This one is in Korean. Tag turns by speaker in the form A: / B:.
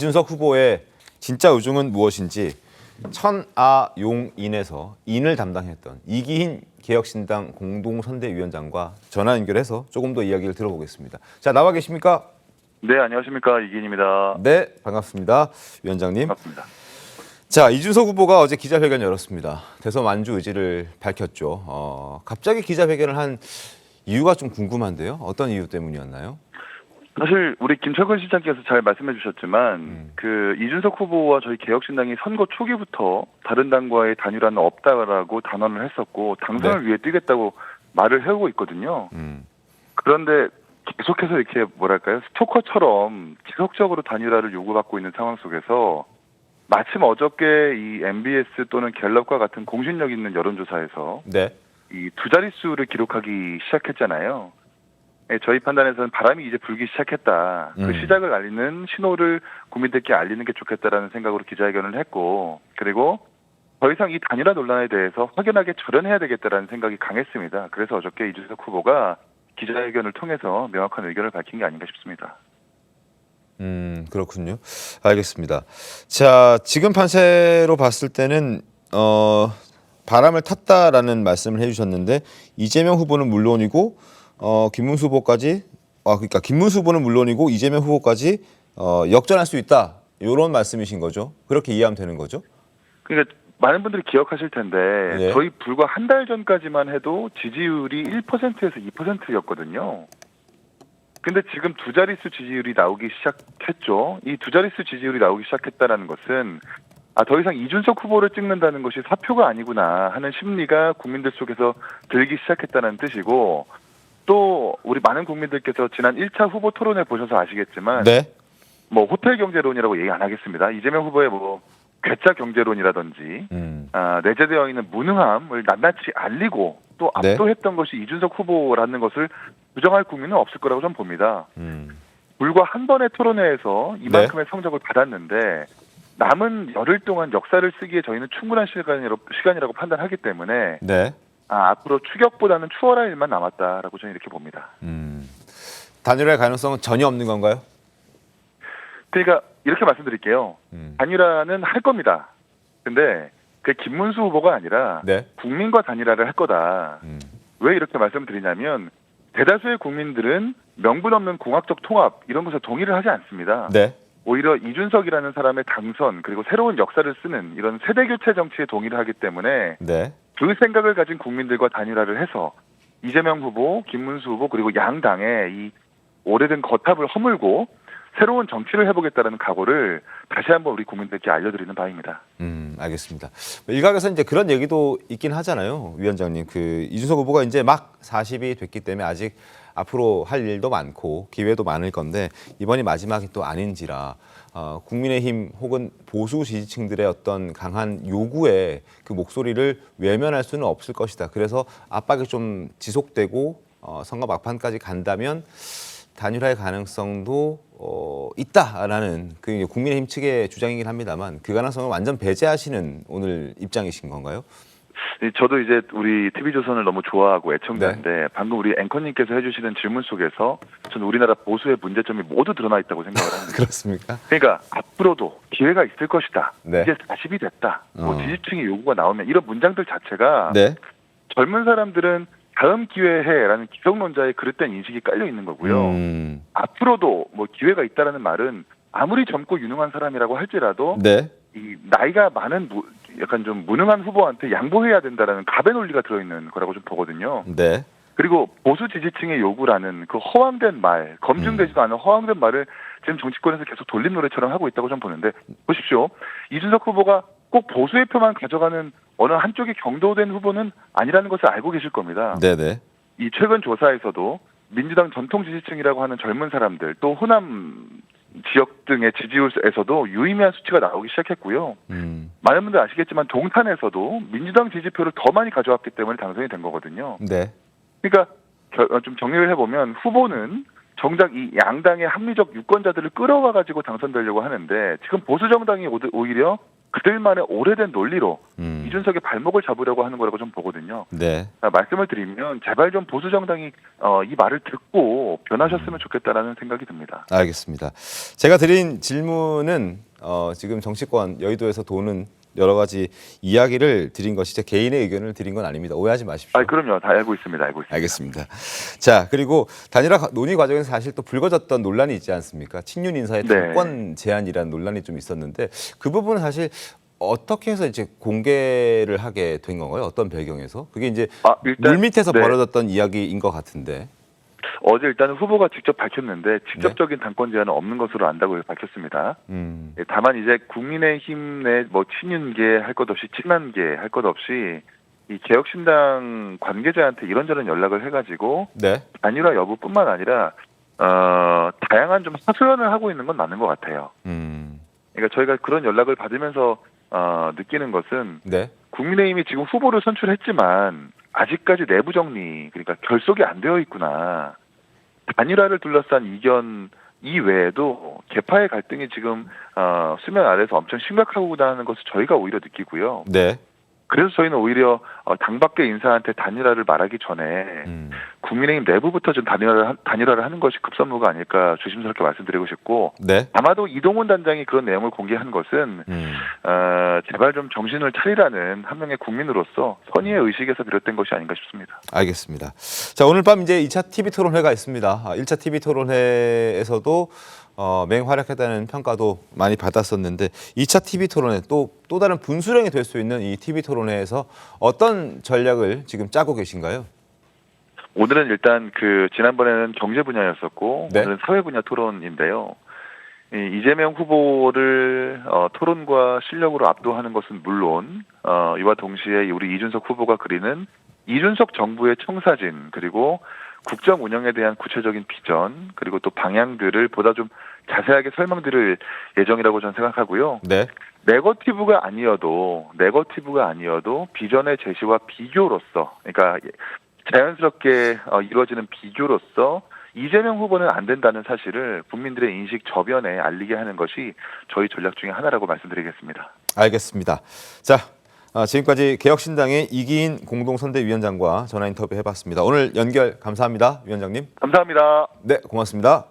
A: 이준석 후보의 진짜 의중은 무엇인지 천아용인에서 인을 담당했던 이기인 개혁신당 공동선대위원장과 전화 연결해서 조금 더 이야기를 들어보겠습니다. 자, 나와 계십니까?
B: 네, 안녕하십니까. 이기인입니다.
A: 네, 반갑습니다. 위원장님.
B: 반갑습니다.
A: 자, 이준석 후보가 어제 기자회견 열었습니다. 대선 완주 의지를 밝혔죠. 갑자기 기자회견을 한 이유가 좀 궁금한데요. 어떤 이유 때문이었나요?
B: 사실 우리 김철근 시장께서 잘 말씀해 주셨지만 그 이준석 후보와 저희 개혁신당이 선거 초기부터 다른 당과의 단일화는 없다라고 단언을 했었고 당선을 위해 뛰겠다고 말을 해오고 있거든요. 그런데 계속해서 이렇게 뭐랄까요? 스토커처럼 지속적으로 단일화를 요구받고 있는 상황 속에서 마침 어저께 이 MBS 또는 갤럽과 같은 공신력 있는 여론조사에서
A: 네.
B: 이 두 자릿수를 기록하기 시작했잖아요. 저희 판단에서는 바람이 이제 불기 시작했다. 그 시작을 알리는 신호를 국민들께 알리는 게 좋겠다라는 생각으로 기자회견을 했고, 그리고 더 이상 이 단일화 논란에 대해서 확연하게 절연해야 되겠다라는 생각이 강했습니다. 그래서 어저께 이준석 후보가 기자회견을 통해서 명확한 의견을 밝힌 게 아닌가 싶습니다.
A: 그렇군요. 알겠습니다. 자, 지금 판세로 봤을 때는 바람을 탔다라는 말씀을 해주셨는데 이재명 후보는 물론이고 김문수 후보까지 그러니까 김문수 후보는 물론이고 이재명 후보까지 역전할 수 있다. 이런 말씀이신 거죠? 그렇게 이해하면 되는 거죠?
B: 그러니까 많은 분들이 기억하실 텐데
A: 네.
B: 저희 불과 한 달 전까지만 해도 지지율이 1%에서 2%였거든요. 근데 지금 두 자릿수 지지율이 나오기 시작했죠. 이 두 자릿수 지지율이 나오기 시작했다라는 것은 더 이상 이준석 후보를 찍는다는 것이 사표가 아니구나 하는 심리가 국민들 속에서 들기 시작했다는 뜻이고, 또 우리 많은 국민들께서 지난 1차 후보 토론회 보셔서 아시겠지만
A: 네.
B: 뭐 호텔 경제론이라고 얘기 안 하겠습니다. 이재명 후보의 뭐 괴짜 경제론이라든지 내재되어 있는 무능함을 낱낱이 알리고 또
A: 네.
B: 압도했던 것이 이준석 후보라는 것을 부정할 국민은 없을 거라고 저는 봅니다. 불과 한 번의 토론회에서 이만큼의 성적을 받았는데 남은 열흘 동안 역사를 쓰기에 저희는 충분한 시간이라고 판단하기 때문에
A: 네.
B: 앞으로 추격보다는 추월할 일만 남았다라고 저는 이렇게 봅니다.
A: 단일화의 가능성은 전혀 없는 건가요?
B: 그러니까 이렇게 말씀드릴게요. 단일화는 할 겁니다. 근데 그게 김문수 후보가 아니라
A: 네.
B: 국민과 단일화를 할 거다. 왜 이렇게 말씀드리냐면 대다수의 국민들은 명분 없는 공학적 통합 이런 것에 동의를 하지 않습니다.
A: 네.
B: 오히려 이준석이라는 사람의 당선 그리고 새로운 역사를 쓰는 이런 세대교체 정치에 동의를 하기 때문에
A: 네.
B: 그 생각을 가진 국민들과 단일화를 해서 이재명 후보, 김문수 후보 그리고 양당의 이 오래된 거탑을 허물고 새로운 정치를 해보겠다는 각오를 다시 한번 우리 국민들께 알려드리는 바입니다.
A: 알겠습니다. 일각에서 이제 그런 얘기도 있긴 하잖아요, 위원장님. 그 이준석 후보가 이제 막 40이 됐기 때문에 아직 앞으로 할 일도 많고 기회도 많을 건데 이번이 마지막이 또 아닌지라 국민의힘 혹은 보수 지지층들의 어떤 강한 요구에 그 목소리를 외면할 수는 없을 것이다. 그래서 압박이 좀 지속되고 선거 막판까지 간다면 단일화의 가능성도 있다라는 그 국민의힘 측의 주장이긴 합니다만 그 가능성을 완전 배제하시는 오늘 입장이신 건가요?
B: 저도 이제 우리 TV조선을 너무 좋아하고 애청자인데 방금 우리 앵커님께서 해주시는 질문 속에서 저는 우리나라 보수의 문제점이 모두 드러나 있다고 생각을 합니다.
A: 그렇습니까?
B: 그러니까 앞으로도 기회가 있을 것이다.
A: 네.
B: 이제 40이 됐다. 뭐 지지층의 요구가 나오면 이런 문장들 자체가
A: 네.
B: 젊은 사람들은 다음 기회해라는 기성론자의 그릇된 인식이 깔려 있는 거고요. 앞으로도 뭐 기회가 있다라는 말은 아무리 젊고 유능한 사람이라고 할지라도
A: 네.
B: 이 나이가 많은 약간 좀 무능한 후보한테 양보해야 된다라는 갑의 논리가 들어있는 거라고 좀 보거든요.
A: 네.
B: 그리고 보수 지지층의 요구라는 그 허황된 말, 검증되지도 않은 허황된 말을 지금 정치권에서 계속 돌림 노래처럼 하고 있다고 좀 보는데 보십시오. 이준석 후보가 꼭 보수의 표만 가져가는 어느 한쪽이 경도된 후보는 아니라는 것을 알고 계실 겁니다.
A: 네네.
B: 이 최근 조사에서도 민주당 전통 지지층이라고 하는 젊은 사람들 또 호남 지역 등의 지지율에서도 유의미한 수치가 나오기 시작했고요. 많은 분들 아시겠지만 동탄에서도 민주당 지지표를 더 많이 가져왔기 때문에 당선이 된 거거든요.
A: 네.
B: 그러니까 좀 정리를 해보면 후보는 정작 이 양당의 합리적 유권자들을 끌어와 가지고 당선되려고 하는데 지금 보수 정당이 오히려 그들만의 오래된 논리로 이준석의 발목을 잡으려고 하는 거라고 좀 보거든요.
A: 네.
B: 말씀을 드리면 제발 좀 보수 정당이 이 말을 듣고 변하셨으면 좋겠다라는 생각이 듭니다.
A: 알겠습니다. 제가 드린 질문은 지금 정치권 여의도에서 도는 여러 가지 이야기를 드린 것이 제 개인의 의견을 드린 건 아닙니다. 오해하지 마십시오.
B: 그럼요. 다 알고 있습니다.
A: 알겠습니다. 자, 그리고 단일화 논의 과정에서 사실 또 불거졌던 논란이 있지 않습니까? 친윤 인사의
B: 네.
A: 당권 제한이라는 논란이 좀 있었는데 그 부분은 사실 어떻게 해서 이제 공개를 하게 된 건가요? 어떤 배경에서? 그게 이제
B: 일단,
A: 물밑에서
B: 네.
A: 벌어졌던 이야기인 것 같은데.
B: 어제 일단은 후보가 직접 밝혔는데 직접적인 당권 제한은 없는 것으로 안다고 밝혔습니다. 다만 이제 국민의힘 내 뭐 친윤계 할 것 없이 친한계 할 것 없이 이 개혁신당 관계자한테 이런저런 연락을 해가지고
A: 네.
B: 단일화 여부뿐만 아니라 다양한 좀 하소연을 하고 있는 건 맞는 것 같아요. 그러니까 저희가 그런 연락을 받으면서 느끼는 것은
A: 네.
B: 국민의힘이 지금 후보를 선출했지만 아직까지 내부 정리, 그러니까 결속이 안 되어 있구나. 단일화를 둘러싼 이견 이외에도 개파의 갈등이 지금 수면 아래에서 엄청 심각하구나 하는 것을 저희가 오히려 느끼고요.
A: 네.
B: 그래서 저희는 오히려 당 밖의 인사한테 단일화를 말하기 전에 국민의힘 내부부터 좀 단일화를 하는 것이 급선무가 아닐까 조심스럽게 말씀드리고 싶고,
A: 네.
B: 아마도 이동훈 단장이 그런 내용을 공개한 것은 제발 좀 정신을 차리라는 한 명의 국민으로서 선의의 의식에서 비롯된 것이 아닌가 싶습니다.
A: 알겠습니다. 자, 오늘 밤 이제 2차 TV 토론회가 있습니다. 1차 TV 토론회에서도 맹활약했다는 평가도 많이 받았었는데 2차 TV 토론회 또 다른 분수령이 될 수 있는 이 TV 토론회에서 어떤 전략을 지금 짜고 계신가요?
B: 오늘은 일단 지난번에는 경제 분야였었고
A: 네.
B: 오늘은 사회 분야 토론인데요. 이재명 후보를 토론과 실력으로 압도하는 것은 물론 이와 동시에 우리 이준석 후보가 그리는 이준석 정부의 청사진, 그리고 국정 운영에 대한 구체적인 비전, 그리고 또 방향들을 보다 좀 자세하게 설명드릴 예정이라고 저는 생각하고요.
A: 네.
B: 네거티브가 아니어도 비전의 제시와 비교로서, 그러니까 자연스럽게 이루어지는 비교로서 이재명 후보는 안 된다는 사실을 국민들의 인식 저변에 알리게 하는 것이 저희 전략 중에 하나라고 말씀드리겠습니다.
A: 알겠습니다. 자, 지금까지 개혁신당의 이기인 공동선대위원장과 전화 인터뷰 해봤습니다. 오늘 연결 감사합니다, 위원장님.
B: 감사합니다.
A: 네, 고맙습니다.